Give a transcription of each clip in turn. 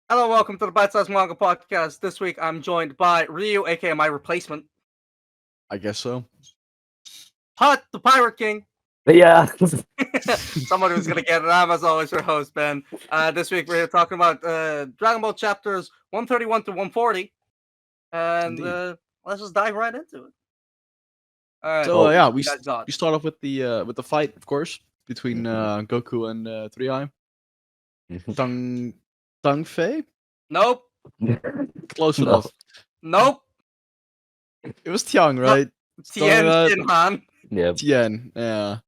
Hello, welcome to the Bite Size Manga Podcast. This week I'm joined by Ryu, aka my replacement, I guess so. Hut, the Pirate King, Yeah. someone who's gonna get it. I'm, as always, your host, Ben. This week we're here talking about Dragon Ball chapters 131 to 140, and Indeed. let's just dive right into it. All right. So what yeah, you guys got? we start off with the fight, of course, between Goku and 3i. Tung Fei? Nope. Close No. enough. Nope. It was Tiang, right? Tien Something Shinhan. Yeah. Tien, yeah.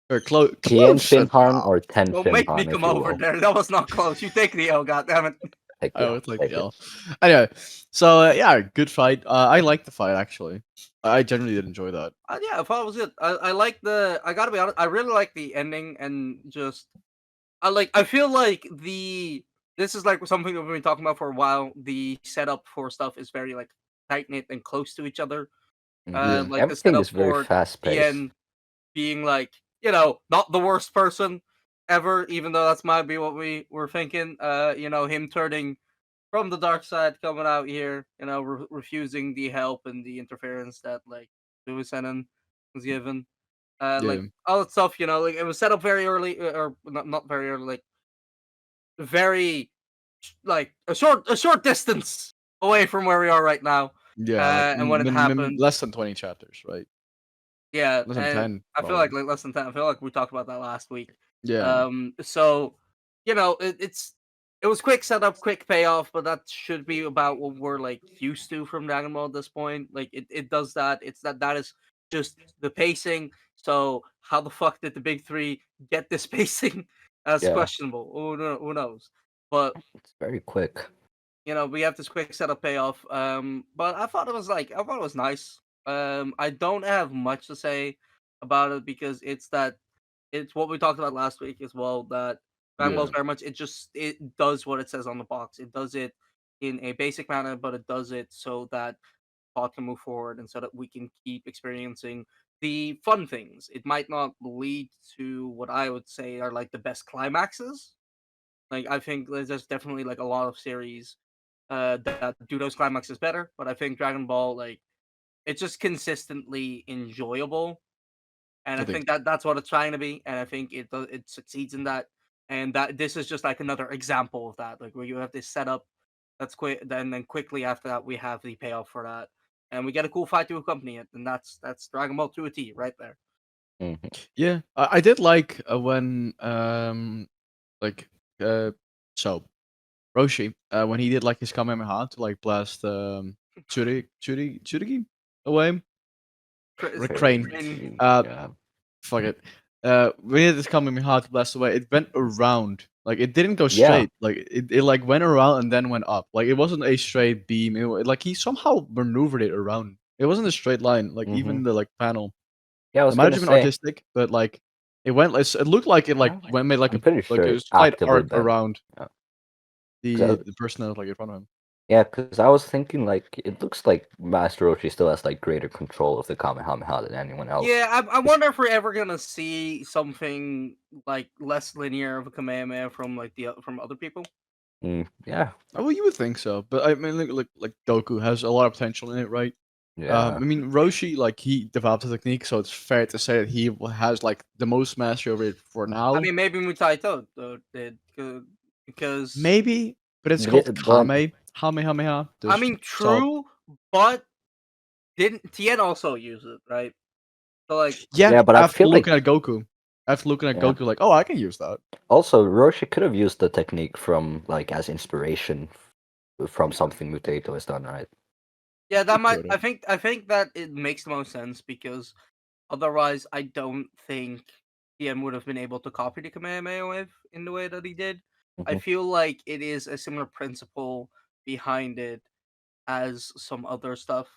Or close. Tien Close. Shinhan or Ten Don't make me Shinhan, come if you over will. there. That was not close. You take the L, goddammit. Take I it, would like take the it. L. Anyway, so yeah, good fight. I liked the fight actually. I generally did enjoy that. Yeah, I thought it was good. I like the. I gotta be honest. I really like the ending and just. I feel like the. This is like something that we've been talking about for a while. The setup for stuff is very like tight knit and close to each other. Yeah. Like the Everything setup is very for fast paced. Tien being like not the worst person ever, even though that's might be what we were thinking. Him turning from the dark side, coming out here, refusing the help and the interference that like Suisenin was given. Yeah. Like all that stuff, like it was set up very early, or not very early, like very like a short distance away from where we are right now. Yeah, like And when it happened, less than 20 chapters, right? yeah, Less than and 10. I feel like Probably. less than 10. I feel like we talked about that last week. Yeah. So it was quick setup, quick payoff, but that should be about what we're like used to from Dragon Ball at this point. Like it does that. It's that is just the pacing. So how the fuck did the big three get this pacing? That's Yeah, questionable. Who knows? But it's very quick. we have this quick setup payoff. But I thought it was nice. I don't have much to say about it because it's what we talked about last week as well. That Dragon Ball Yeah. is very much it does what it says on the box. It does it in a basic manner, but it does it so that plot can move forward and so that we can keep experiencing the fun things. It might not lead to what I would say are like the best climaxes. Like I think there's definitely like a lot of series that do those climaxes better, but I think Dragon Ball like it's just consistently enjoyable, and I I think think that that's what it's trying to be, and I think it succeeds in that, and that this is just like another example of that, like where you have this setup that's quick, then quickly after that we have the payoff for that, and we get a cool fight to accompany it, and that's Dragon Ball to a T right there. Mhm. Yeah, I did like when like so Roshi when he did like his Kamehameha to like blast Tsurigi away. Crane. Crane. Yeah. Fuck it. When he did this Kamehameha to blast away, it went around. Like it didn't go Yeah. straight. Like it like went around and then went up. Like it wasn't a straight beam. Like he somehow maneuvered it around. It wasn't a straight line. Like even the like panel. Yeah, I It was might have gonna been say. artistic, but like it went. It looked like it like went made like I'm pretty like sure a it slight actively arc bent. around Yeah. the person that was like in front of him. Yeah, because I was thinking like it looks like Master Roshi still has like greater control of the Kamehameha than anyone else. Yeah, I wonder if we're ever gonna see something like less linear of a Kamehameha from like from other people. Yeah. Oh, well, you would think so, but I mean, like Goku has a lot of potential in it, right? Yeah. I mean, Roshi, like he developed the technique, so it's fair to say that he has like the most mastery over it for now. I mean, maybe Mutaito did because Maybe, but it's But called but Kamehameha. I mean, true, but didn't Tien also use it, right? So like, Yeah, but I after feel looking like at Goku, yeah. like, oh, I can use that. Also, Roshi could have used the technique from like as inspiration from something Mutato has done, right? yeah, that He might. could've. I think that it makes the most sense because otherwise, I don't think Tien would have been able to copy the Kamehameha wave in the way that he did. I Mhm. feel like it is a similar principle behind it as some other stuff.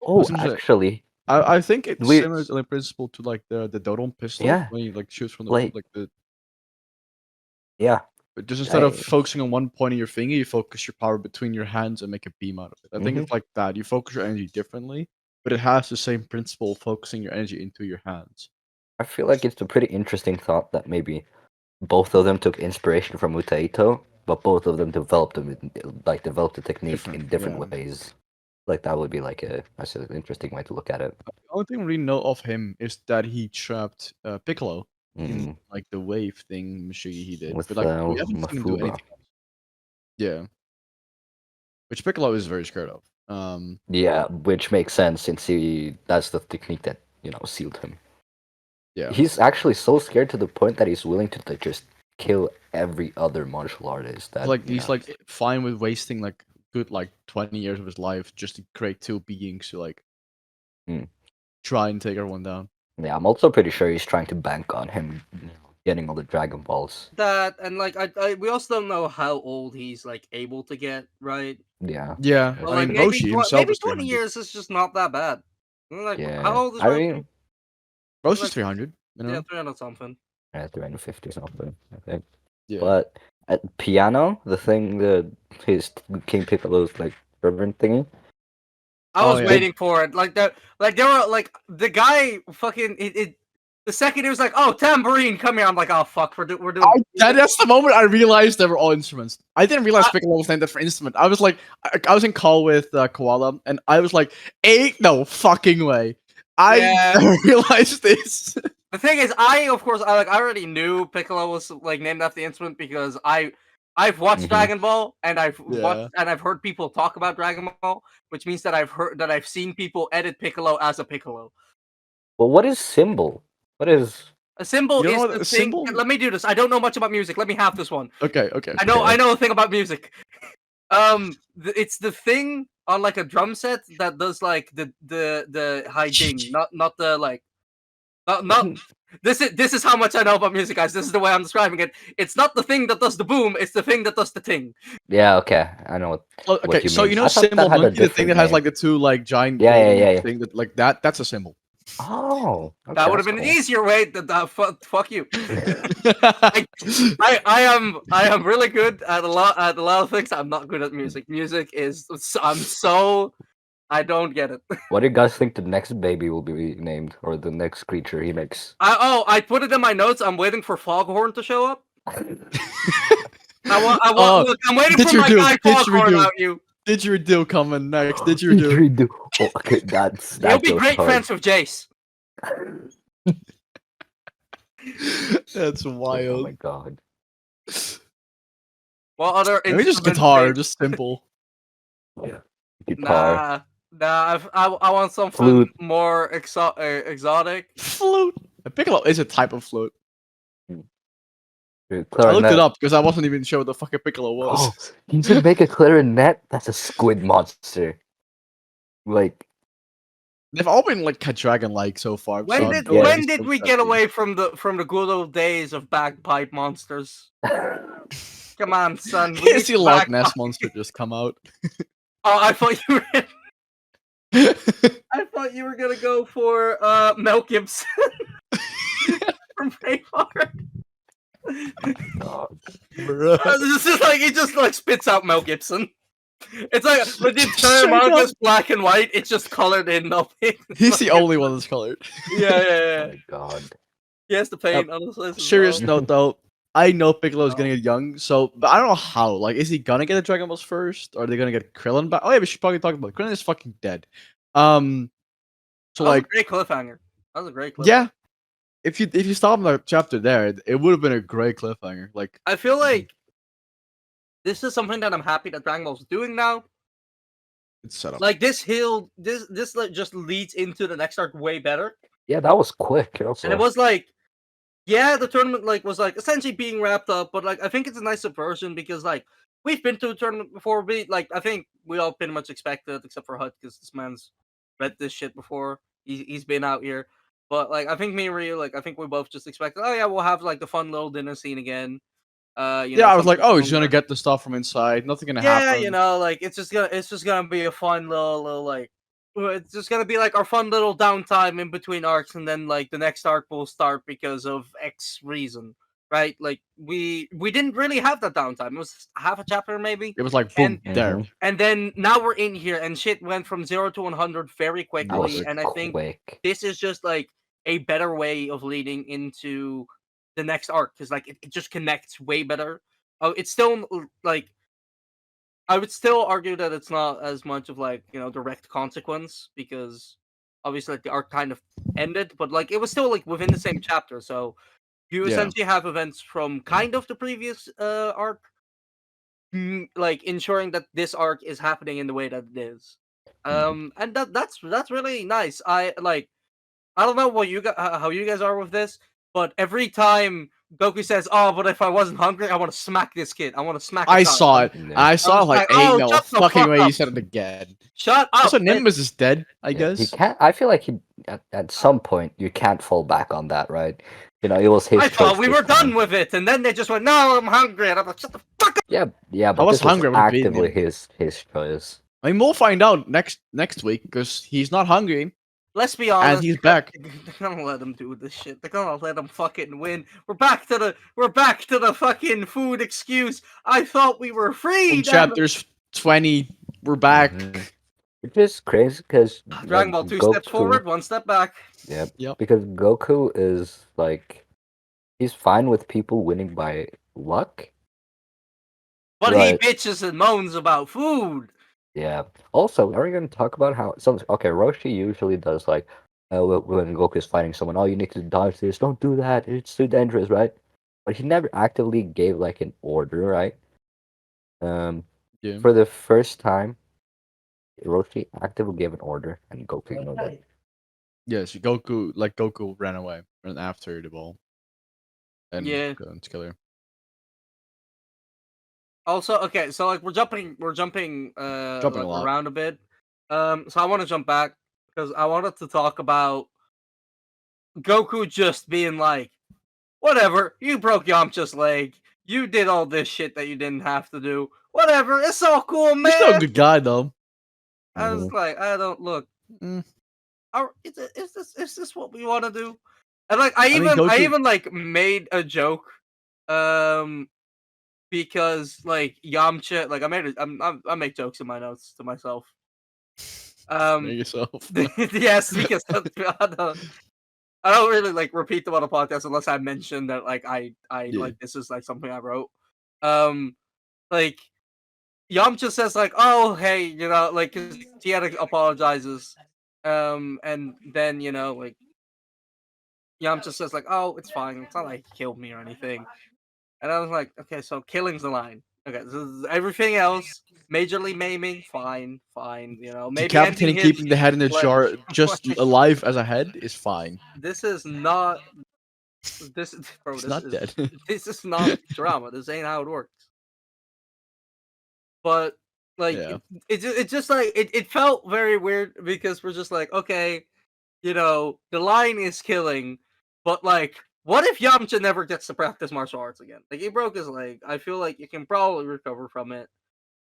I Oh, was gonna say, actually, I think it's we similar to the principle to like the Dodon pistol yeah, when you like shoots from like the. yeah, But just instead of I focusing on one point of your finger, you focus your power between your hands and make a beam out of it. I think mhm. it's like that. You focus your energy differently, but it has the same principle of focusing your energy into your hands. I feel like it's a pretty interesting thought that maybe both of them took inspiration from Mutato, but both of them developed them developed the technique in different yeah. ways. Like that would be that's an interesting way to look at it. The only thing we know of him is that he trapped Piccolo in Mm. like the wave thing machine he did, With but like we haven't seen him do Mafuba. anything else. Yeah, which Piccolo is very scared of. Yeah, which makes sense since that's the technique that sealed him. Yeah, He's actually so scared to the point that he's willing to just kill every other martial artist. That like he's like fine with wasting like good like 20 years of his life just to create two beings to like try and take everyone down. Yeah, I'm also pretty sure he's trying to bank on him getting all the Dragon Balls. That and like we also don't know how old he's like able to get, right? Yeah. Yeah, But, I like mean maybe Roshi himself maybe is 20 300. years is just not that bad. Like Yeah. how old is I Roshi? mean, Roshi's like- 300. You know? Yeah, 300 something. 350 something, I think. Yeah. But at piano, the thing his King Piccolo's like reverend thingy. I Oh, was yeah. waiting for it. Like there were like the guy fucking the second he was like, "Oh, tambourine, come here." I'm like, "Oh fuck, we're doing." That's the moment I realized they were all instruments. I didn't realize Piccolo was named for instrument. I was like, I was in call with Koala, and I was like, ain't no fucking way. I never realized this. The thing is, I already knew Piccolo was like named after the instrument because I've watched Dragon Ball and I've watched and I've heard people talk about Dragon Ball, which means that I've seen people edit Piccolo as a Piccolo. Well, what is symbol? What is a symbol? You Is know the what a thing. symbol? Let me do this. I don't know much about music. Let me have this one. Okay. I know a thing about music. It's the thing on like a drum set that does like the high ding, not the like, not. This is how much I know about music, guys. This is the way I'm describing it. It's not the thing that does the boom. It's the thing that does the ting. Yeah, okay, I know what. Okay, what you so mean. you know I thought that symbol had a monkey, the thing different that has name. like the two like giant Yeah. golden thing that like that's a symbol. Oh, okay, That would have that's been an cool. easier way. Fuck you. I am really good at a lot of things. I'm not good at music. Music is I don't get it. What do you guys think the next baby will be named, or the next creature he makes? I put it in my notes. I'm waiting for Foghorn to show up. Look, I'm waiting for my guy Foghorn out. You Didgeridoo coming next. Didgeridoo. Oh, okay, that You'll be goes great hard. friends with Jace. That's Oh my wild. god. What other Maybe just instruments guitar, they- just simple. Guitar. I want something Flute. more exotic. Flute. A piccolo is a type of flute. I looked Clarinet. it up because I wasn't even sure what the fuck a piccolo was. Oh, he's gonna make a clarinet? That's a squid monster. Like, They've all been like dragon-like so far. When so did I'm when just did we get away from the good old days of bagpipe monsters? Come on, son. We Can't need see some Loch bagpipe. Ness monster just come out. Oh, I thought you were. I thought you were gonna go for Mel Gibson from Braveheart. This is like he just like spits out Mel Gibson. It's like when the entire Straight manga up. is black and white. It's just colored in Mel Gibson. He's the only one that's colored. Yeah. oh my god. He has to paint on his list. as Serious well. note though, I know Piccolo's gonna get young, so but I don't know how. Like, is he gonna get the Dragon Balls first, or are they gonna get Krillin back? Oh yeah, we should probably talk about it. Krillin is fucking dead. So That was like, a great cliffhanger. That was a great cliffhanger. yeah, if you stop the chapter there, it would have been a great cliffhanger. Like, I feel like this is something that I'm happy that Dragon Ball's doing now. it's set up. Like this like just leads into the next arc way better. Yeah, that was quick. Also. And it was like, yeah, the tournament like was like essentially being wrapped up, but like I think it's a nice subversion because like we've been to a tournament before. I think we all pretty much expected, except for Hut, because this man's read this shit before. He's been out here, but like I think me and Ryu, like I think we both just expected. Oh yeah, we'll have like the fun little dinner scene again. Yeah, I was like, oh, he's gonna get the stuff from inside. Nothing gonna Yeah, happen. you know, like it's just gonna be a fun little like it's just gonna be like our fun little downtime in between arcs, and then like the next arc will start because of X reason, right? Like we didn't really have that downtime. It was half a chapter maybe, It was like boom there. and then now we're in here, and shit went from 0 to 100 very That was quickly, and I think quick. this is just like a better way of leading into the next arc because like it just connects way better. oh, it's still like I would still argue that it's not as much of like direct consequence because obviously like the arc kind of ended, but like it was still like within the same chapter. So you Yeah. essentially have events from kind of the previous arc, like ensuring that this arc is happening in the way that it is. Mhm. And that's really nice. I don't know what you guys how you guys are with this, but every time Goku says, "Oh, but if I wasn't hungry, I want to smack this kid. I want to smack a I child." saw it. Yeah. I I saw was it like, like, ain't "Oh, no shut the fucking fuck way you up! said it again. Shut Also, up!" Nimbus is dead, I Yeah, he guess. can't. I feel like he at some point you can't fall back on that, right? It was his I thought choice we this were done time. with it, and then they just went, "No, I'm hungry," and I'm like, "Shut the fuck up!" Yeah, yeah, I but was this was hungry, I would have beaten actively him. his choice. I mean, we'll find out next week because he's not hungry Let's be and honest, he's back. they're gonna let him do this shit. They're gonna let him fucking win. We're back to the fucking food excuse. I thought we were free. From Damn it. chapters 20, we're back. Mhm. Which is crazy because like Dragon Ball, 2 steps Goku, forward, 1 step back. yeah, Yep. because Goku is like he's fine with people winning by luck, But he but bitches and moans about food. yeah. Also, are we going to talk about how some? Okay, Roshi usually does like when Goku is fighting someone. Oh, you need to dodge this. Don't do that. It's too dangerous, right? But he never actively gave like an order, right? Um, Yeah. for the first time, Roshi actively gave an order, and Goku ignored it. Yes, Goku ran away, ran after the ball, and Yeah. couldn't kill her. Also, okay, so like we're jumping Jumping a like lot. around a bit. So I want to jump back because I wanted to talk about Goku just being like, whatever, you broke Yamcha's leg. You did all this shit that you didn't have to do. Whatever, it's all cool, He's still a man. good guy though. I was Mhm. like, I don't look. Mm. Is this what we want to do? And like, I I mean, even I Goku. even like made a joke, um, because like Yamcha, like I make jokes in my notes to myself. Know Um, yourself. yes, because I don't really like repeat them on a podcast unless I mention that like I Yeah. like this is like something I wrote. Um, like Yamcha says like, "Oh, hey, like 'cause Tierra apologizes, and then like Yamcha says like, "Oh, it's fine. It's not like he killed me or anything." And I was like, "Okay, so killing's the line. Okay, so everything else, majorly maiming, fine, fine. Maybe ending Decapitating, his keeping the head in the like, jar, just like alive as a head is fine. this is not this, bro. He's This not is dead. this is not drama. This ain't how it works." But like Yeah. it just like it felt very weird because we're just like, okay, the line is killing, but like, what if Yamcha never gets to practice martial arts again? Like, he broke his leg. I feel like you can probably recover from it,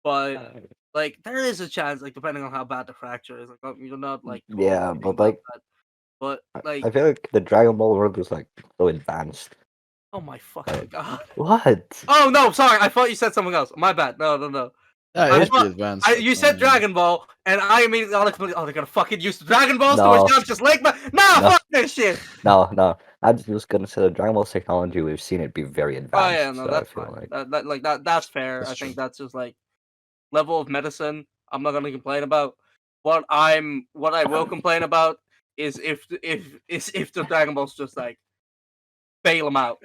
but like, there is a chance, like, depending on how bad the fracture is. Like, you're not like totally Yeah, kidding but about like that. But I like, feel like the Dragon Ball world is like so advanced. oh my fucking Like god. what? Oh no, sorry. I thought you said something else. My bad. No, no, no. Yeah, it I is thought pretty advanced. you said Dragon Ball, and I immediately automatically, oh, they're gonna fucking use Dragon Balls to No, Yamcha's leg, but nah, no, fuck this shit. no. I'm just gonna say the Dragon Ball's technology. We've seen it be very Oh yeah, advanced. no, So I that's feel fine. like That's fair. That's I true. think that's just like level of medicine. I'm not gonna complain about. What I will complain about is if the Dragon Balls just like bail them out.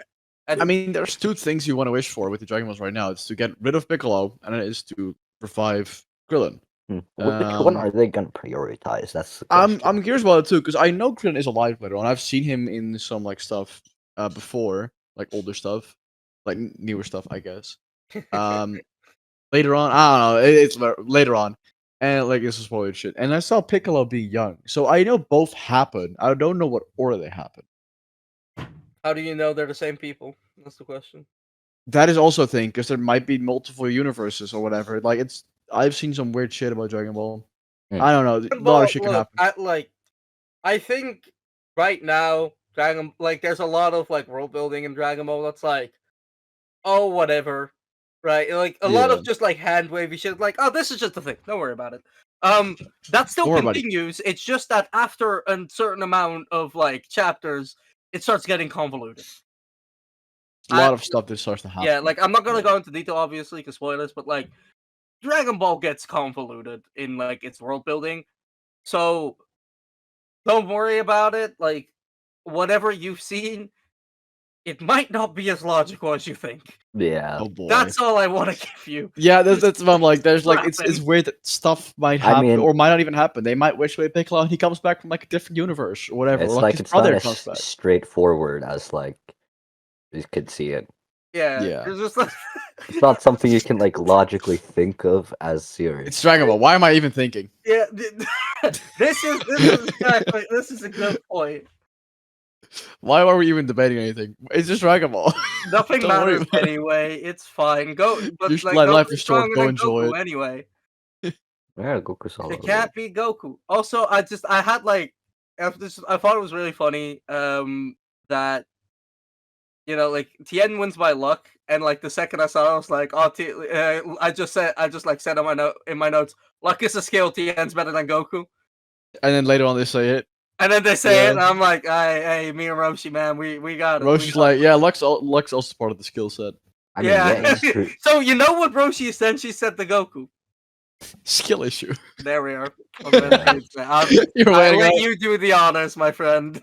I And mean, there's two things you want to wish for with the Dragon Balls right now. It's to get rid of Piccolo, and it is to revive Krillin. which one are they gonna prioritize? That's the I'm question. curious about it too because I know Krillin is alive later on. I've seen him in some like stuff before, like older stuff, like newer stuff, I guess. Um, later on, I don't know. Later on, and like this is spoiled shit. And I saw Piccolo being young, so I know both happen. I don't know what order they happen. how do you know they're the same people? That's the question. That is also a thing because there might be multiple universes or whatever. Like it's, I've seen some weird shit about Dragon Ball. Hmm. I don't know. A Dragon lot of Ball, shit can look, happen. I think right now there's a lot of like world building in Dragon Ball that's like, oh, whatever, right? Like a lot Yeah, of just like hand wavy shit, like, oh, this is just a thing. Don't worry about it. That still don't worry about it. continues. It's just that after a certain amount of like chapters, it starts getting convoluted. a lot of stuff that starts to happen. Yeah, like I'm not gonna go into detail, obviously, because spoilers. But like, Dragon Ball gets convoluted in like its world building, so don't worry about it. Like, whatever you've seen, it might not be as logical as you think. Yeah. Oh boy. That's all I want to give you. Yeah, that's what I'm like. There's like Crap, it's man. weird that stuff might I happen mean- or might not even happen. They might wish away Piccolo and he comes back from like a different universe or whatever. It's or like his it's not brother as comes back. straightforward as like you could see it. Yeah, Yeah. it's just like It's not something you can like logically think of as serious. It's Dragon Ball. Why am I even thinking? yeah. This is exactly this is a good point. Why are we even debating anything? It's just Dragon Ball. Nothing Don't worry matters about it. anyway. It's fine. Go, but Just like let life Goku's is short. stronger Go than enjoy Goku it. anyway. Yeah, Goku's all It over can't it. be Goku. Also, I had like after this, I thought it was really funny that like Tien wins by luck, and like the second I saw it, I was like, oh, I just like said on my note in my notes, luck is a skill. Tien's better than Goku. And then later on they say it. And then they say Yeah. it, and I'm like, hey, me and Roshi, man, we got it. Roshi's like, yeah, Luck's also part of the skill set. I mean, yeah, yeah. it's true. So you know what Roshi essentially said to Goku? Skill issue. There we are. You're I'll waiting let out. you do the honors, my friend.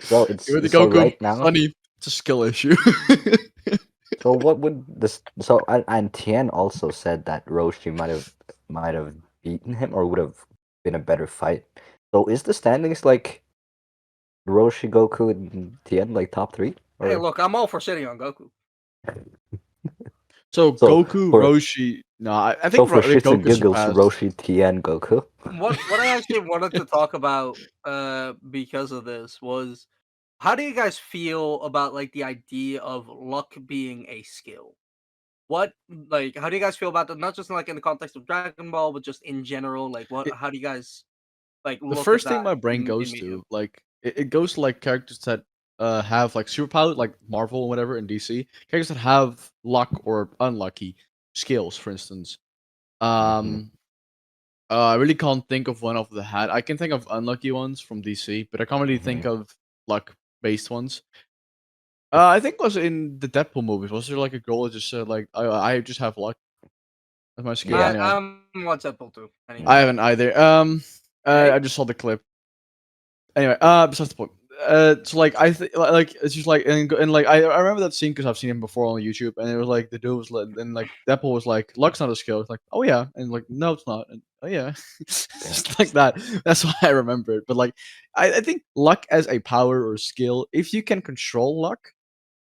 So it's You're the so Goku. right now. Sonny, it's a skill issue. So what would this? So and Tien also said that Roshi might have beaten him or would have been a better fight. So is the standings like Roshi, Goku, and Tien like top 3? Or Hey, look, I'm all for shitting on Goku. So Goku, for- Roshi. No, I so think for shits and Goku giggles, surpassed. Roshi, Tien, Goku. What I actually wanted to talk about because of this was how do you guys feel about like the idea of luck being a skill? What like how do you guys feel about that? Not just like in the context of Dragon Ball, but just in general. Like how do you guys like The look first at thing that my brain in goes media? to, like, it goes to like characters that have like superpower, like Marvel or whatever in DC. Characters that have luck or unlucky skills, for instance. I really can't think of one off the hat. I can think of unlucky ones from DC, but I can't really think of luck-based ones. I think it was in the Deadpool movies. Was there like a girl that just said like, I just have luck as my skill? Yeah. Anyway, I'm on Deadpool too. Anyway. I haven't either. Hey. I just saw the clip. Anyway, besides the point. So like I like it's just like and like I remember that scene because I've seen him before on YouTube, and it was like the dude was like, and like Deadpool was like, "Luck's not a skill." It's like, "Oh yeah," and like, "No, it's not." And, "Oh yeah," just like that. That's why I remember it. But like, I think luck as a power or skill, if you can control luck,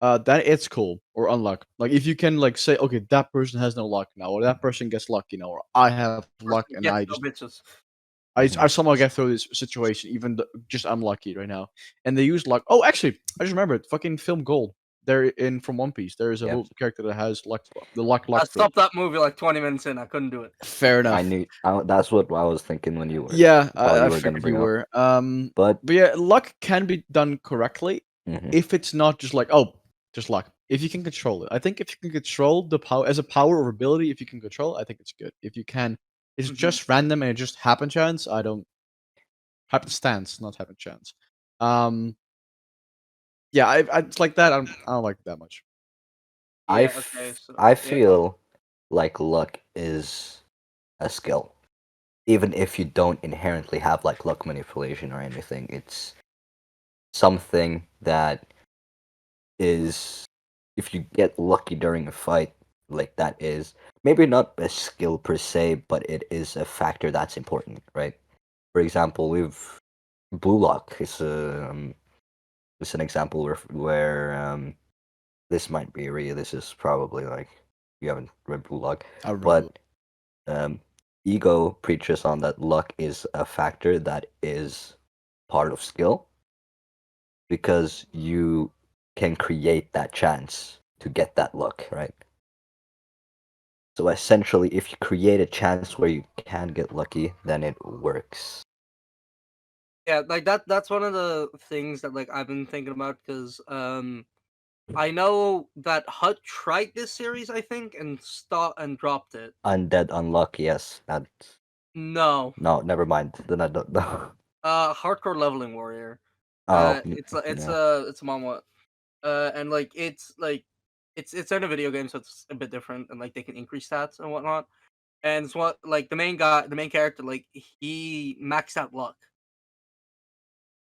that it's cool or unluck. Like if you can like say, okay, that person has no luck now, or that person gets lucky now, or I have luck and Yeah, I no just bitches. I somehow get through this situation, even just unlucky right now. And they use luck. Oh, actually, I just remembered. Fucking film Gold. They're in from One Piece. There is a Yeah. whole character that has luck. The luck I fruit. stopped that movie like 20 minutes in. I couldn't do it. Fair enough. I knew that's what I was thinking when you were. Yeah, thought you I were gonna figured bring you up. were. But But yeah, luck can be done correctly mhm. if it's not just like, oh, just luck. If you can control it, I think if you can control the power as a power or ability, if you can control it, I think it's good. If you can, it's Mhm. just random and it just happen chance. I don't happenstance, not happen chance. Yeah, I it's like that. I don't like it that much. I Yeah, f- okay, so I yeah, feel like luck is a skill, even if you don't inherently have like luck manipulation or anything. It's something that is, if you get lucky during a fight, like that is maybe not a skill per se, but it is a factor that's important, right? For example, we've blue luck is it's an example where this might be real. This is probably like you haven't read blue luck, I remember. but ego preaches on that luck is a factor that is part of skill because you can create that chance to get that luck, right? So essentially, if you create a chance where you can get lucky, then it works. yeah, like that's one of the things that like I've been thinking about because I know that Hut tried this series, I think, and dropped it. Undead unluck, yes. That No, never mind. Then I don't know. Hardcore Leveling Warrior. Oh, It's a yeah. it's a manga. And it's in a video game, so it's a bit different, and like they can increase stats and whatnot. And it's what like the main character, like he maxed out luck.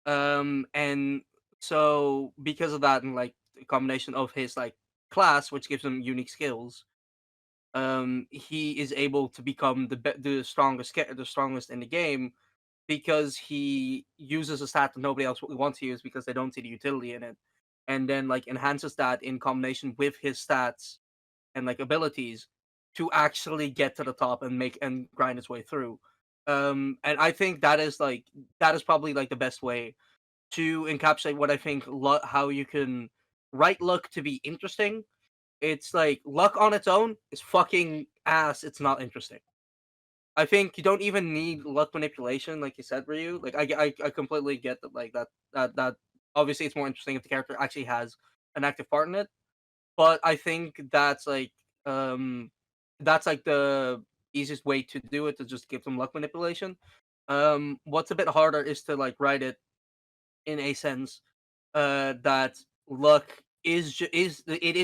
And so because of that, and like the combination of his like class, which gives him unique skills, he is able to become the strongest in the game because he uses a stat that nobody else would want to use because they don't see the utility in it, and then like enhances that in combination with his stats and like abilities to actually get to the top and make and grind its way through. And I think that is probably like the best way to encapsulate what I think how you can write luck to be interesting. It's like luck on its own is fucking ass. It's not interesting. I think you don't even need luck manipulation, like you said, Ryu. Like I completely get that. Like that. Obviously, it's more interesting if the character actually has an active part in it. But I think um that's like the easiest way to do it, to just give them luck manipulation. What's a bit harder is to like write it in a sense that luck is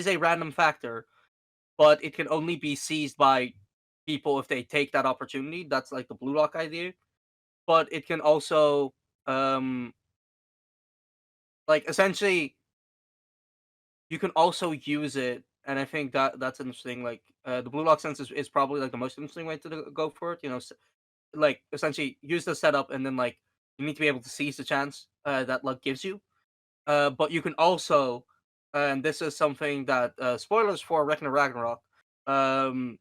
a random factor, but it can only be seized by people if they take that opportunity. That's like the blue lock idea. But it can also um like essentially you can also use it, and I think that's interesting. Like the blue lock sense is probably like the most interesting way to go for it. Like essentially use the setup, and then like you need to be able to seize the chance that luck gives you. But you can also, and this is something that spoilers for Reckon Ragnarok. Um,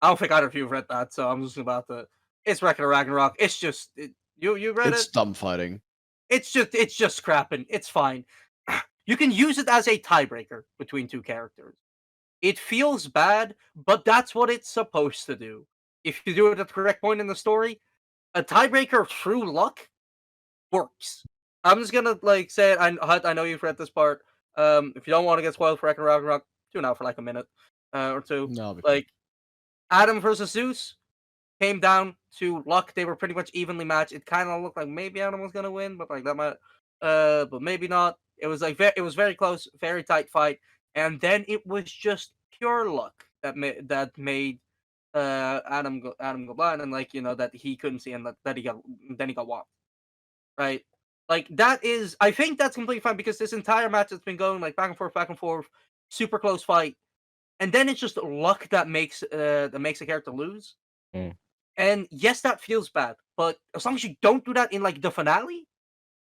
I don't think either of you have read that, so I'm just about to. It's Reckon Ragnarok. It's just you read It's it. dumb fighting. It's just scrapping. It's fine. You can use it as a tiebreaker between two characters. It feels bad, but that's what it's supposed to do. If you do it at the correct point in the story, a tiebreaker through luck works. I'm just gonna like say it. I know you've read this part. If you don't want to get spoiled for Ragnarok, tune out for like a minute or two. No, I'll be fine. Like Adam versus Zeus came down to luck. They were pretty much evenly matched. It kind of looked like maybe Adam was gonna win, but like that might, but maybe not. It was like it was very close, very tight fight, and then it was just pure luck that made Adam go blind, and like that he couldn't see, and that he got whopped, right? Like that is, I think that's completely fine because this entire match has been going like back and forth, super close fight, and then it's just luck that makes a character lose. Mm. And yes, that feels bad, but as long as you don't do that in like the finale,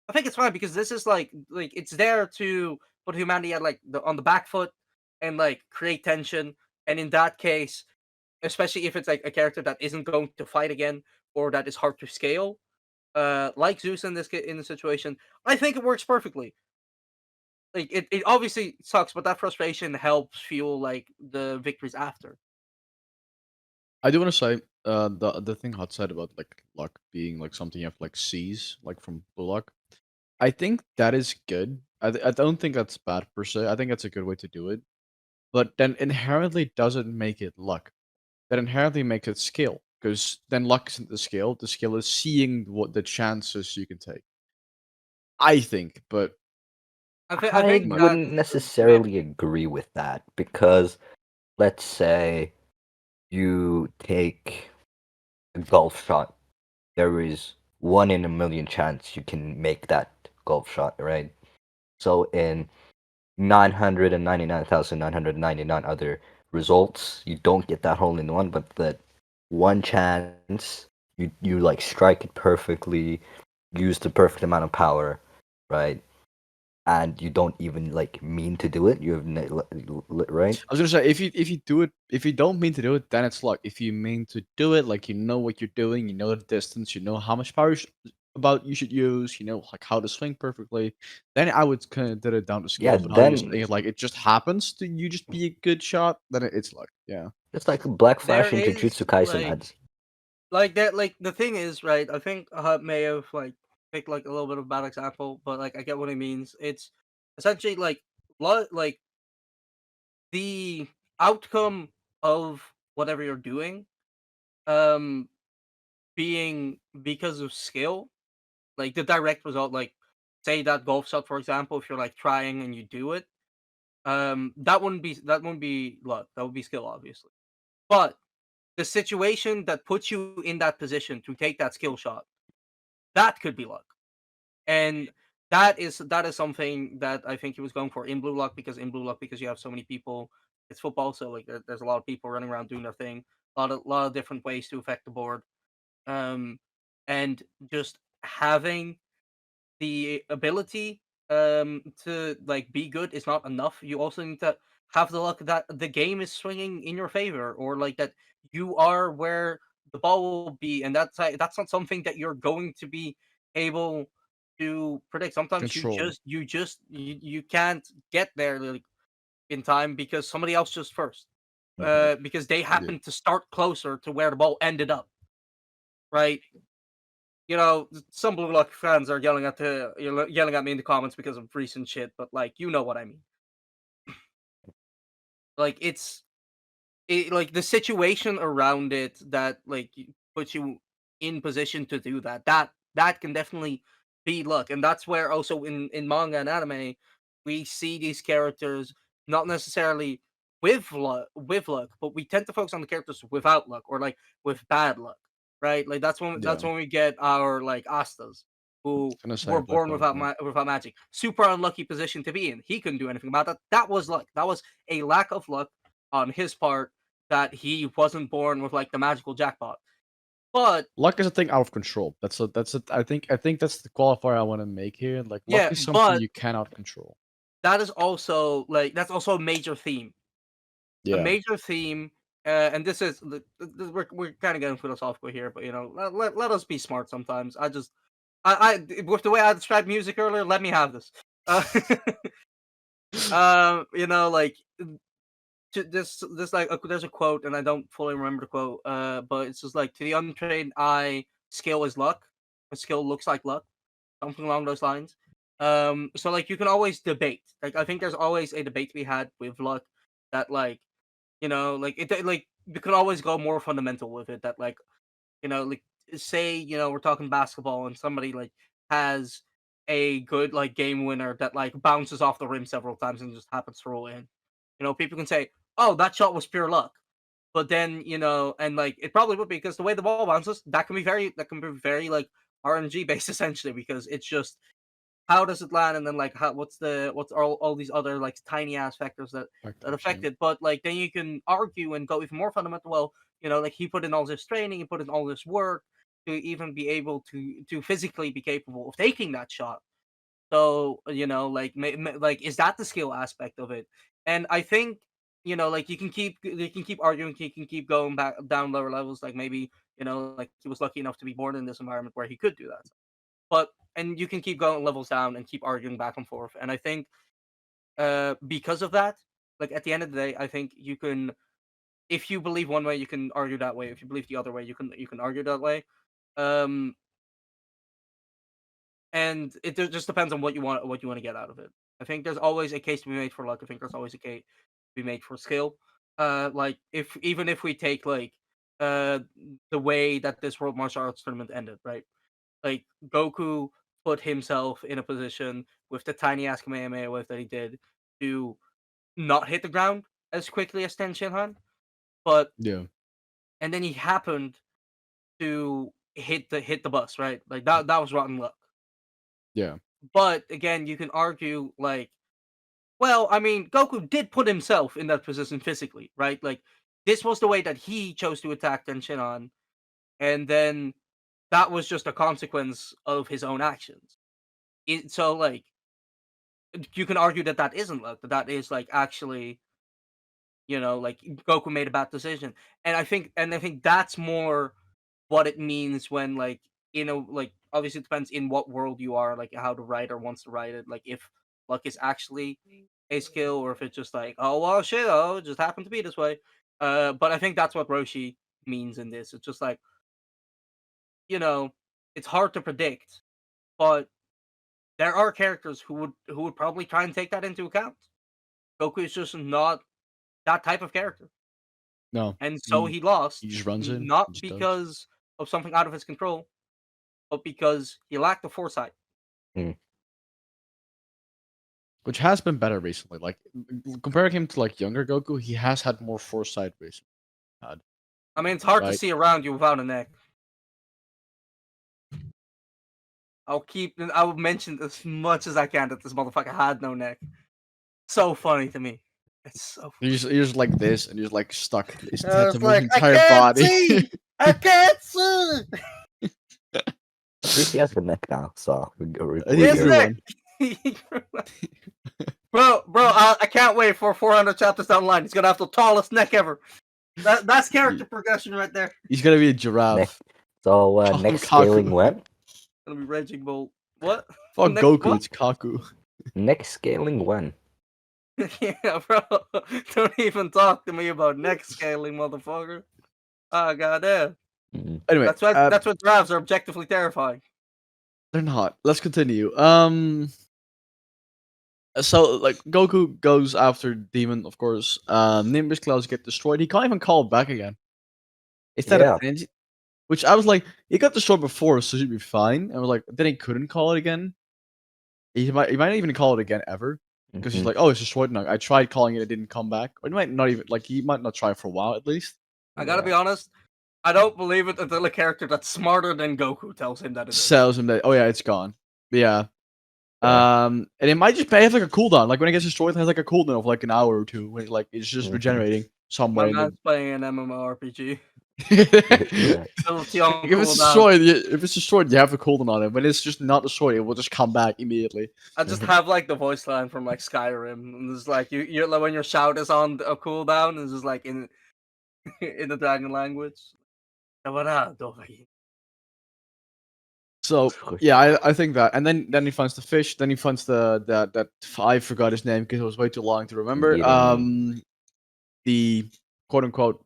I think it's fine because this is like it's there to put humanity at like on the back foot and like create tension. And in that case, especially if it's like a character that isn't going to fight again or that is hard to scale, like Zeus in this situation, I think it works perfectly. Like it obviously sucks, but that frustration helps fuel like the victories after. I do want to say, the thing Hot said about like luck being like something you have to like seize, like from blue luck. I think that is good. I don't think that's bad per se. I think that's a good way to do it. But then inherently doesn't make it luck. That inherently makes it skill. Because then luck isn't the skill. The skill is seeing what the chances you can take. I think, but I I think my that wouldn't yeah. necessarily agree with that because let's say you take a golf shot. There is 1 in a million chance you can make that golf shot, right? So in 999,999 other results, you don't get that hole in one, but that one chance you like strike it perfectly, use the perfect amount of power, right? And you don't even like mean to do it. You have right? I was gonna say if you do it, if you don't mean to do it, then it's luck. If you mean to do it, like you know what you're doing, you know the distance, you know how much power you should use, you know like how to swing perfectly, then I would consider it down to Yeah, skill. But how you're then saying it, like it just happens to you just be a good shot, then it's luck. Yeah. it's like a Black There Flash in is Jujutsu Kaisen ads. like that like the thing is, right, I think Hut may have like picked like a little bit of a bad example, but like I get what he means. It's essentially like the outcome of whatever you're doing um being because of skill, like the direct result, like say that golf shot for example, if you're like trying and you do it, that wouldn't be luck. That would be skill, obviously. But the situation that puts you in that position to take that skill shot, that could be luck. And that is something that I think he was going for in blue lock, because you have so many people. It's football, so like there's a lot of people running around doing their thing. A lot of different ways to affect the board. Um, and just having the ability to like be good is not enough. You also need to have the luck that the game is swinging in your favor, or like that you are where the ball will be, and that's not something that you're going to be able to predict. Sometimes Control. you can't get there like in time because somebody else just first, because they Yeah. happen to start closer to where the ball ended up, right? Some Blue Lock fans are yelling at me in the comments because of recent shit, but like you know what I mean. Like like the situation around it that like puts you in position to do that. That can definitely be luck, and that's where also in manga and anime we see these characters not necessarily with luck, but we tend to focus on the characters without luck or like with bad luck, right? Like that's Yeah. when we get our like Astas who Gonna say were Black born Belt. Yeah. without magic. Super unlucky position to be in. He couldn't do anything about that. That was luck. That was a lack of luck on his part that he wasn't born with like the magical jackpot. But Luck is a thing out of control. That's a. I think that's the qualifier I want to make here. Like luck yeah, is something but you cannot control. that's also a major theme. A Yeah. major theme, and this is we're kind of getting philosophical here, but let us be smart sometimes. I with the way I described music earlier, let me have this. Uh, like this like there's a quote, and I don't fully remember the quote, but it's just like to the untrained eye, skill is luck. A skill looks like luck, something along those lines. So like you can always debate. Like I think there's always a debate to be had with luck that like like like you could always go more fundamental with it. That like like say we're talking basketball and somebody like has a good like game winner that like bounces off the rim several times and just happens to roll in. People can say, "Oh, that shot was pure luck." But then, and like it probably would be because the way the ball bounces, that can be very like RNG based essentially because it's just how does it land and then like what's all these other like tiny ass factors that Factors. Yeah. affect it. But like then you can argue and go even more fundamental. Well, like he put in all this training, he put in all this work to even be able to physically be capable of taking that shot. So, like like is that the skill aspect of it? And I think, like you can keep arguing, you can keep going back down lower levels, like maybe, like he was lucky enough to be born in this environment where he could do that. But and you can keep going levels down and keep arguing back and forth. And I think because of that, like at the end of the day, I think you can, if you believe one way, you can argue that way. If you believe the other way, you can argue that way. Um and just depends on what you want to get out of it. I think there's always a case to be made for luck. I think there's always a case to be made for skill. Like if we take like uh the way that this World Martial Arts tournament ended, right? Like Goku put himself in a position with the tiny ass Kamehameha wave that he did to not hit the ground as quickly as Ten Shinhan, but Yeah. and then he happened to hit the bus, right? Like that was rotten luck. Yeah. But again, you can argue like, well, I mean, Goku did put himself in that position physically, right? Like this was the way that he chose to attack Tenshinhan, and then that was just a consequence of his own actions. So like you can argue that that isn't luck, that is like actually, like Goku made a bad decision. And I think that's more what it means when like like obviously it depends in what world you are, like how the writer wants to write it, like if luck is actually a skill or if it's just like, oh well shit, oh it just happened to be this way. But I think that's what Roshi means in this. It's just like, you know, it's hard to predict, but there are characters who would probably try and take that into account. Goku is just not that type of character. No. And so He he he lost, just runs in. not He just does. because of something out of his control, but because he lacked the foresight. Hmm. which has been better recently. Like comparing him to like younger Goku, he has had more foresight recently. I mean, it's hard to Right. see around you without a neck. I'll mention as much as I can that this motherfucker had no neck. So funny to me. It's so. You're just like this, and you're just like stuck. His head to It's move his like I entire can't body. see. I can't see. At least he has the neck now, so we're I think His good. everyone. neck. bro, I can't wait for 400 chapters down the line. He's gonna have the tallest neck ever. That's character progression right there. He's gonna be a giraffe. Next, so Call him next Kaku. scaling when? Gonna be Raging Bolt. What? Fuck Next Goku, what? it's Kaku. Next scaling when? Yeah, bro. Don't even talk to me about neck scaling, motherfucker. Ah, goddamn. Mhm. Anyway, That's what giraffes are objectively terrifying. they're not. Let's continue. So like Goku goes after Demon, of course. Nimbus clouds get destroyed. He can't even call it back again. Instead Yeah. of energy, which I was like, he got destroyed before, so he'd be fine. And I was like, then he couldn't call it again. He might not even call it again ever. Because he's Mhm. like, oh, it's destroyed now. I tried calling it, it didn't come back. Or he might not even like he might not try for a while at least. I gotta be honest. I don't believe it until a character that's smarter than Goku tells him that it is. Sells him that, oh yeah, it's gone. But yeah. Yeah. And it might just have like a cooldown. Like when it gets destroyed, it has like a cooldown of like an hour or two. When like it's just Mhm. regenerating somewhere My in man's playing an MMORPG. Yeah. Ability on If it's cooldown. destroyed, if it's destroyed, you have a cooldown on it. When it's just not destroyed, it will just come back immediately. I just have like the voice line from like Skyrim, and it's like you're like when your shout is on a cooldown, it's just like in in the dragon language. So yeah, I think that, and then he finds the fish. Then he finds that I forgot his name because it was way too long to remember. Gideon. The quote unquote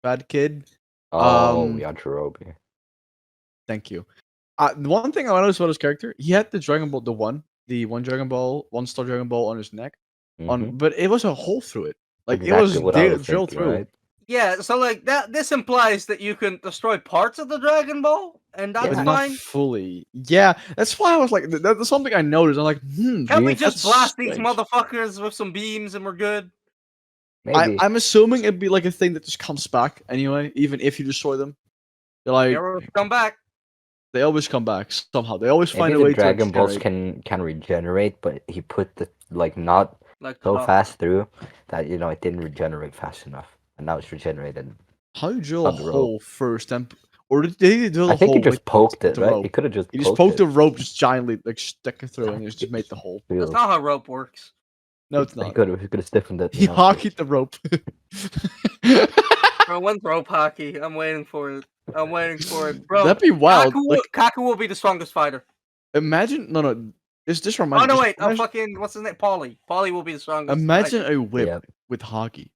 bad kid. Oh, Yajirobe. Thank you. The one thing I noticed about his character, he had the Dragon Ball, the one Dragon Ball, 1-star Dragon Ball on his neck, Mhm. but it was a hole through it. Like it Exactly was what I was drilled thinking, through. right? Yeah, so like that. This implies that you can destroy parts of the Dragon Ball, and that's But Yeah. not fine. fully. Yeah, that's why I was like, that's something I noticed. I'm like, Can't we Maybe- just that's blast these strange. motherfuckers with some beams and we're good? Maybe. I'm assuming it'd be like a thing that just comes back anyway, even if you destroy them. They're like, Heroes come back. they always come back somehow. They always Maybe find a the way to Dragon Balls regenerate. can regenerate, but he put the not Like the so doctor. fast through that it didn't regenerate fast enough, and now it's regenerated. How do you drill a on the rope. hole first, and or did he drill a I think he hole just with poked it, the right? rope? He could have just He just poked the rope just giantly, like stuck it through, and he just made the hole. That's not how rope works. No, it's He not. could have stiffened it. He hockeyed the rope. Bro, when's rope hockey? I'm waiting for it. I'm waiting for it, bro. That'd be wild. Like, Kaku will be the strongest fighter. imagine no. This Oh reminds no, me. wait. Imagine, Fucking what's his name? Paulie. Paulie will be the strongest. imagine fighter. a whip Yeah. with hockey.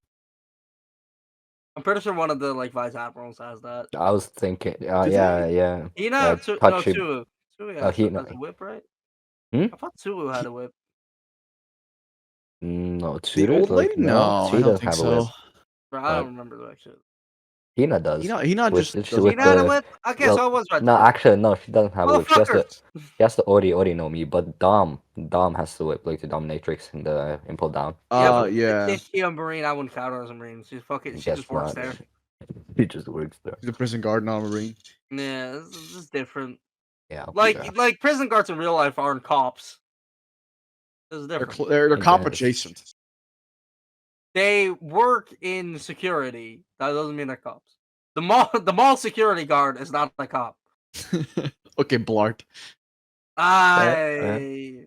I'm pretty sure one of the like vice admirals has that. I was thinking. Did Yeah. Hina, no, Tachi- Tsuru. Tsuru Oh, has, Hina. has a whip, right? Hmm? I thought Tsuru had a whip. No, The Tsuda, old lady? No, she I don't doesn't think have a whip. so. Bro, I don't remember that shit. Hina does. He not With- just it's doesn't with Hina had a the- whip? Okay, well, so I was right. No, then. actually, no, she doesn't have a whip. She Motherfuckers! has the Ori no Mi, but Dom has the whip, like the dominatrix in the Impel Down. But yeah. if she a marine, I wouldn't count her as a marine. She Guess just works not. there. She just works there. The prison guard, not a marine. Yeah, this is different. Yeah. Like prison guards in real life aren't cops. This is They're different. they're I cop guess. adjacent. They work in security. That doesn't mean they're cops. The mall security guard is not a cop. Okay, Blart. I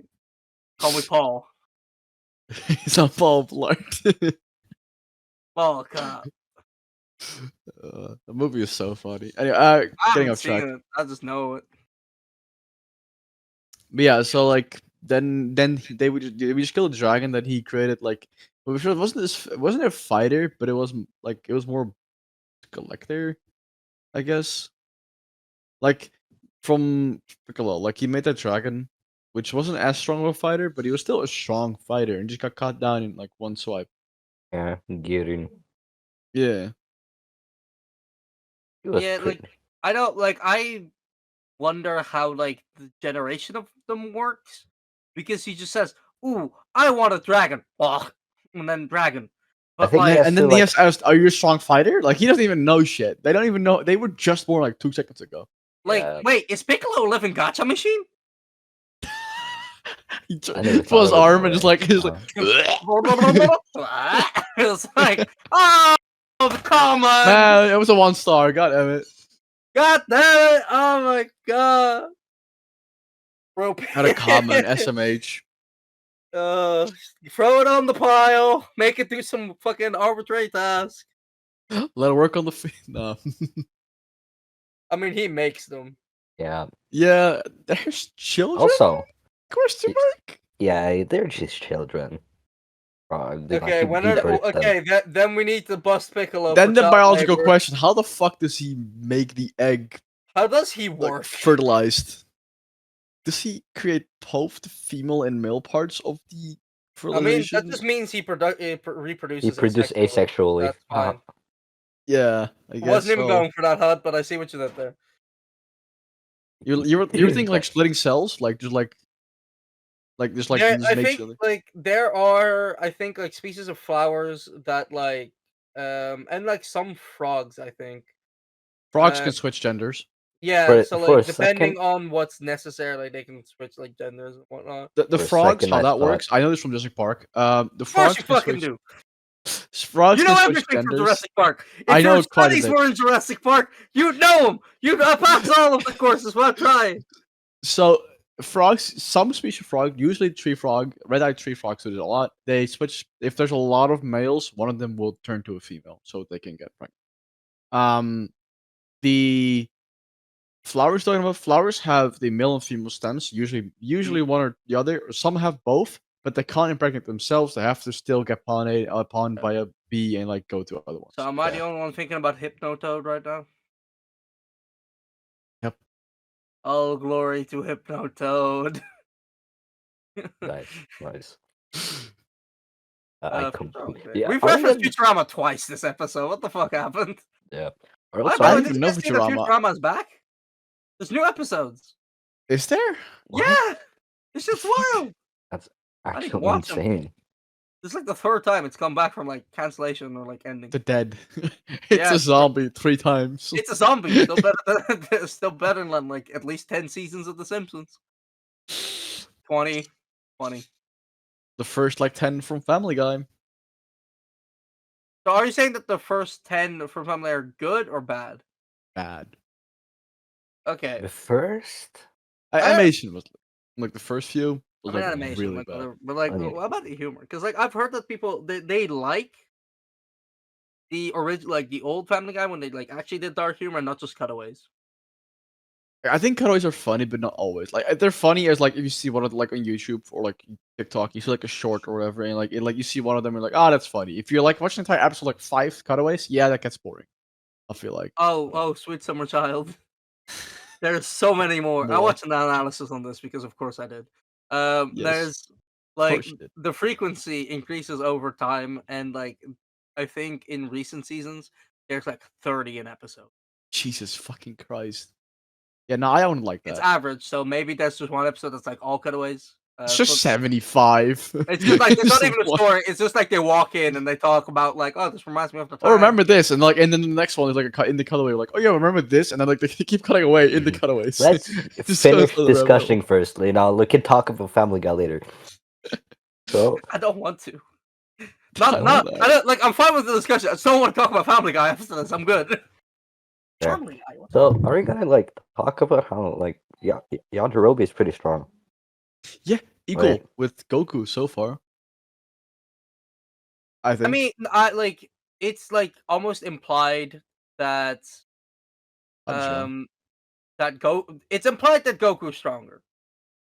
call me Paul. He's on Paul Blart. Paul cop. The movie is so funny. Anyway, I getting haven't off seen track. it. I just know it. But yeah, so like then we just killed a dragon that he created. Like, it wasn't a fighter, but it was more collector, I guess. Like from Piccolo, like he made that dragon, which wasn't as strong of a fighter, but he was still a strong fighter and just got cut down in like one swipe. Yeah, Girin. Yeah. He was Yeah, pretty- I wonder how like the generation of them works, because he just says, "Ooh, I want a dragon. Ugh. And then dragon. I But think he like, has And to then he like. has asked, "Are you a strong fighter?" Like he doesn't even know shit. They don't even know. They were just born like 2 seconds ago. Yeah, wait, is Piccolo a living gacha machine? He I never pull thought his of it that arm and just way. like he's like. It's like, oh, come on. Man, it was a 1 star. God damn it. God damn it. Oh my god. Bro, Had a comma in SMH. throw it on the pile. Make it do some fucking arbitrary task. Let it work on the feet. No. I mean, he makes them. Yeah. Yeah, there's children. Also, Question y- mark. yeah, they're just children. They Okay, like when you are birthed them. okay? Then we need to bust Piccolo Then for the child biological labor. question: how the fuck does he make the egg How does he like work? fertilized? Does he create both the female and male parts of the I mean, that fertilization? just means he He reproduces produced asexually. asexually. That's fine. Yeah, I I guess wasn't even so. going for that, HUD, but I see what you did there. You were thinking like splitting cells, like just There, just I make think sure. like there are, I think like species of flowers that like, and like some frogs. I think. Frogs Uh, can switch genders. yeah. For So for a like, second, depending on what's necessary, like they can switch like genders and whatnot. The for a frogs, second, how I that thought works, I know this from Jurassic Park. The Of course, frogs you can fucking switch. do. Frogs You can know switch everything from genders. Jurassic Park. I If know your quite a studies bit. were in Jurassic Park, you'd know them. You'd pass all of the courses. Well, try. So frogs, some species of frog, usually tree frog, red-eyed tree frogs do it a lot. They switch if there's a lot of males, one of them will turn to a female, so they can get pregnant. The flowers talking about flowers have the male and female stems, usually one or the other. Or some have both, but they can't impregnate themselves. They have to still get pollinated by a bee and like go to other So ones. am I the yeah, only one thinking about Hypnotoad right now? Yep. All glory to Hypnotoad. nice. I Futurama complete. great. Yeah, We've are we referenced gonna? Futurama twice this episode. What the fuck happened? Yeah. Or Oh, also, by I the way, didn't did even you know guys see that Futurama. Futurama's back? There's new episodes. Is there? what? Yeah, it's The just fuck? wild. That's I need to actually watch them. insane. This is like the third time it's come back from like cancellation or like ending. The dead. It's Yeah, a zombie 3 times. it's a zombie. Still better than still better than like at least 10 seasons of The Simpsons. 20. The first like 10 from Family Guy. So are you saying that the first 10 from Family are good or bad? Bad. Okay. The first. Animation was like the first few I was mean like animation, really like bad. but like I mean, what about the humor? Because like I've heard that people they like the original, like the old Family Guy when they like actually did dark humor and not just cutaways. I think cutaways are funny, but not always. Like they're funny as like if you see one of them, like on YouTube or like TikTok, you see like a short or whatever, and like you see one of them, and you're like, ah, that's funny. If you're like watching an entire episode like 5 cutaways, yeah, that gets boring. I feel like Oh, Sweet Summer Child. There's so many more. I more. watched an analysis on this because of course I did. Yes, There's of like course you did. the frequency increases over time, and like I think in recent seasons there's like 30 an episode. Jesus fucking Christ. Yeah, no, I don't like It's that. average, so maybe there's just one episode that's like all cutaways. It's So just 75. it's just like there's Just not even a one. story. It's just like they walk in and they talk about like, oh, this reminds me of the Oh, time. remember this, and like, and then the next one is like a cut in the cutaway. Like, oh yeah, remember this, and then like they keep cutting away in the cutaways. let's Just finish goes to the rabbit discussing hole. first. You know, we can talk about Family Guy later. So, I don't want to. I don't know. I don't like. I'm fine with the discussion. I just don't want to talk about Family Guy after this. I'm good. yeah. Family Guy. What the So, fuck? are we gonna like talk about how like Yajirobe is pretty strong? Yeah, equal Right. with Goku so far. I think. I mean, I like it's like almost implied that I'm strong. it's implied that Goku's stronger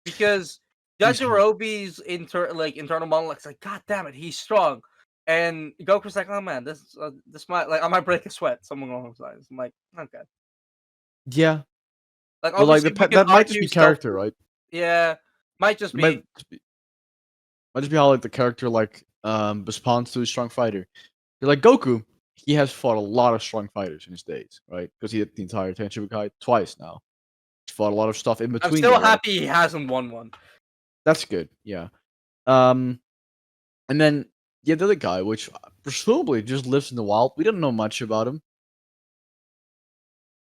because He's Yajirobe's internal monologue's like, God damn it, he's strong, and Goku's like, oh man, this might like I might break a sweat. Someone along those lines. I'm like, okay, yeah, like but like obviously we can that might just argue be character, self. right? Yeah, might just It be. might just be how like the character like responds to a strong fighter. You're like Goku. He has fought a lot of strong fighters in his days, right? Because he did the entire Tenshinhan twice now. He's fought a lot of stuff in I'm between still there, right? happy he hasn't won one. That's good. Yeah. And then the other guy, which presumably just lives in the wild. We don't know much about him.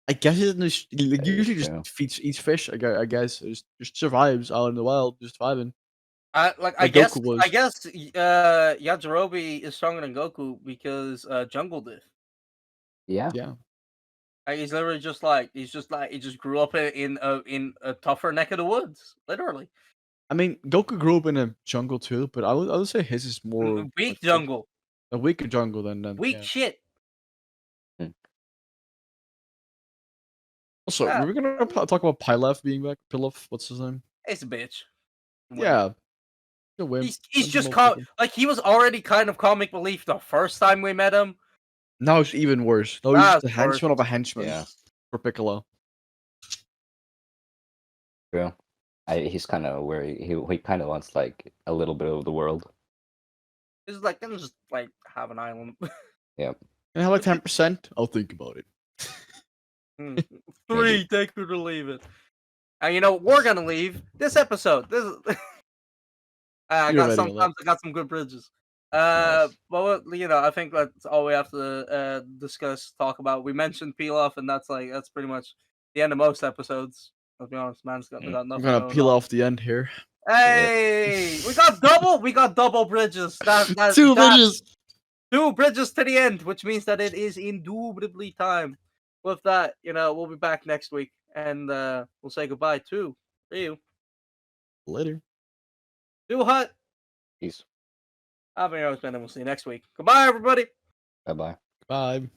I guess he That is usually true. just eats fish. I guess just survives out in the wild, just vibing. Like Like Goku I was. guess Yajirobe is stronger than Goku because Jungle did. Yeah. Yeah. Like, he's literally just like he just grew up in a tougher neck of the woods, literally. I mean, Goku grew up in a jungle too, but I would say his is more Weak like jungle, a weaker jungle than weak yeah. shit. Mm. Also, Uh, we were gonna talk about Pilaf being back. Pilaf, what's his name? it's a bitch. Wimp. Yeah, a wimp. He's Wimpy just motherfucker. like he was already kind of comic relief the first time we met him. Now it's even worse. Now he's Now just it's a worse. henchman of a henchman Yeah. for Piccolo. True. He's kind of where he kind of wants like a little bit of the world. It's like can just like have an island. Yep. Can I have like 10%? I'll think about it. Three, Maybe. take it or leave it. And you know we're gonna leave this episode. This is I You're got ready on that. sometimes I got some good bridges. Nice. But you know, I think that's all we have to talk about. We mentioned peel off, and that's pretty much the end of most episodes. Let's be honest, man's got, we Mm. got I'm nothing gonna going peel on. off the end here. Yep. Hey, we got double bridges. Two That bridges. two bridges to the end, which means that it is indubitably time. With that, you know, we'll be back next week, and we'll say goodbye to you. Later. Do hut. Peace. I've been your host, Ben, and we'll see you next week. Goodbye, everybody. Bye bye. Bye.